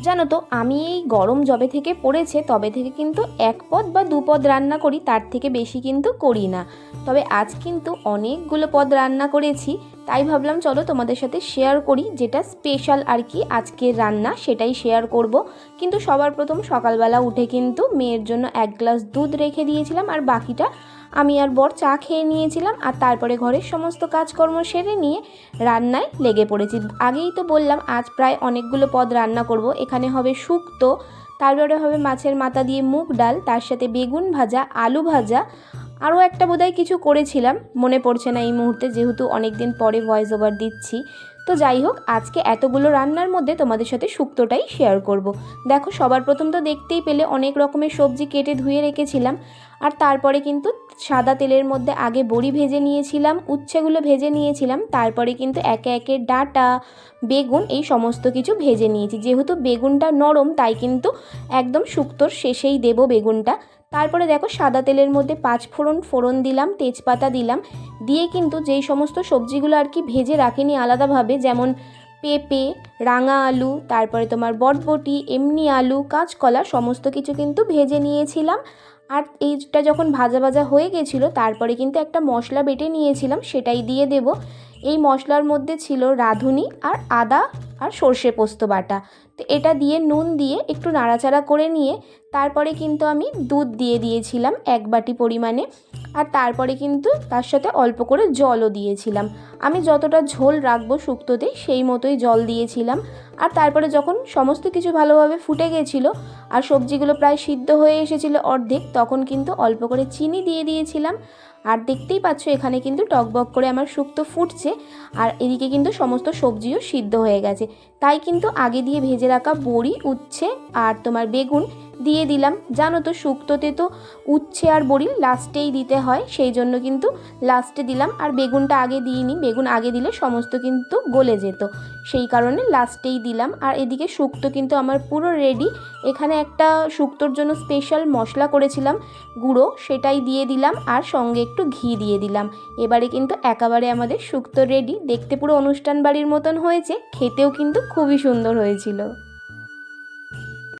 জানো তো আমি এই গরম যবে থেকে পড়েছে তবে থেকে কিন্তু এক পদ বা দু পদ রান্না করি, তার থেকে বেশি কিন্তু করি না। তবে আজ কিন্তু অনেকগুলো পদ রান্না করেছি, তাই ভাবলাম চলো তোমাদের সাথে শেয়ার করি, যেটা স্পেশাল আর কি আজকের রান্না সেটাই শেয়ার করব। কিন্তু সবার প্রথম সকালবেলা উঠে কিন্তু মেয়ের জন্য এক গ্লাস দুধ রেখে দিয়েছিলাম, আর বাকিটা আমি আর বর চা খেয়ে নিয়েছিলাম। আর তারপরে ঘরের সমস্ত কাজকর্ম সেরে নিয়ে রান্নায় লেগে পড়েছি। আগেই তো বললাম আজ প্রায় অনেকগুলো পদ রান্না করব। এখানে হবে শুক্তো, তারপরে হবে মাছের মাথা দিয়ে মুগ ডাল, তার সাথে বেগুন ভাজা, আলু ভাজা, আরও একটা বোধহয় কিছু করেছিলাম, মনে পড়ছে না এই মুহূর্তে, যেহেতু অনেক দিন পরে ভয়েস ওভার দিচ্ছি। তো যাই হোক, আজকে এতগুলো রান্নার মধ্যে তোমাদের সাথে শুক্তোটাই শেয়ার করব। দেখো, সবার প্রথম তো দেখতেই পেলে অনেক রকমের সবজি কেটে ধুয়ে রেখেছিলাম। আর তারপরে কিন্তু সাদা তেলের মধ্যে আগে বড়ি ভেজে নিয়েছিলাম, উচ্ছেগুলো ভেজে নিয়েছিলাম, তারপরে কিন্তু একে একে ডাঁটা, বেগুন এই সমস্ত কিছু ভেজে নিয়েছি। যেহেতু বেগুনটা নরম তাই কিন্তু একদম শুক্তোর শেষেই দেব বেগুনটা। তারপরে দেখো, সাদা তেলের মধ্যে ফোড়ন দিলাম, তেজপাতা দিলাম, দিয়ে কিন্তু যেই সমস্ত সবজিগুলো আর কি ভেজে রাখিনি আলাদাভাবে, যেমন পেঁপে, রাঙা আলু, তারপরে তোমার বটবটি, এমনি আলু, কাঁচকলা, সমস্ত কিছু কিন্তু ভেজে নিয়েছিলাম। আর এইটা যখন ভাজা ভাজা হয়ে গেছিলো তারপরে কিন্তু একটা মশলা বেটে নিয়েছিলাম, সেটাই দিয়ে দেব। এই মশলার মধ্যে ছিল রাঁধুনি আর আদা আর সর্ষে পোস্ত বাটা। তো এটা দিয়ে নুন দিয়ে একটু নাড়াচাড়া করে নিয়ে তারপরে কিন্তু আমি দুধ দিয়ে দিয়েছিলাম এক বাটি পরিমাণে। আর তারপরে কিন্তু তার সাথে অল্প করে জলও দিয়েছিলাম। আমি যতটা ঝোল রাখবো শুক্তোতে সেই মতোই জল দিয়েছিলাম। আর তারপরে যখন সমস্ত কিছু ভালোভাবে ফুটে গেছিলো আর সবজিগুলো প্রায় সিদ্ধ হয়ে এসেছিলো অর্ধেক, তখন কিন্তু অল্প করে চিনি দিয়ে দিয়েছিলাম। আর দেখতেই পাচ্ছ এখানে কিন্তু টকবক করে আমার শুক্তো ফুটছে, আর এদিকে কিন্তু সমস্ত সবজিও সিদ্ধ হয়ে গেছে। তাই কিন্তু আগে দিয়ে ভেজে রাখা বড়ি, উচ্ছে আর তোমার বেগুন দিয়ে দিলাম। জানো তো শুক্তোতে তো উচ্ছে আর বড়ি লাস্টেই দিতে হয়, সেই জন্য কিন্তু লাস্টে দিলাম। আর বেগুনটা আগে দিইনি, বেগুন আগে দিলে সমস্ত কিন্তু গলে যেত, সেই কারণে লাস্টেই দিলাম। আর এদিকে শুক্তো কিন্তু আমার পুরো রেডি। এখানে একটা শুক্তোর জন্য স্পেশাল মশলা করেছিলাম গুঁড়ো, সেটাই দিয়ে দিলাম, আর সঙ্গে একটু ঘি দিয়ে দিলাম। এবারে কিন্তু একেবারে আমাদের শুক্তো রেডি। দেখতে পুরো অনুষ্ঠান বাড়ির মতন হয়েছে, খেতেও কিন্তু খুবই সুন্দর হয়েছিল।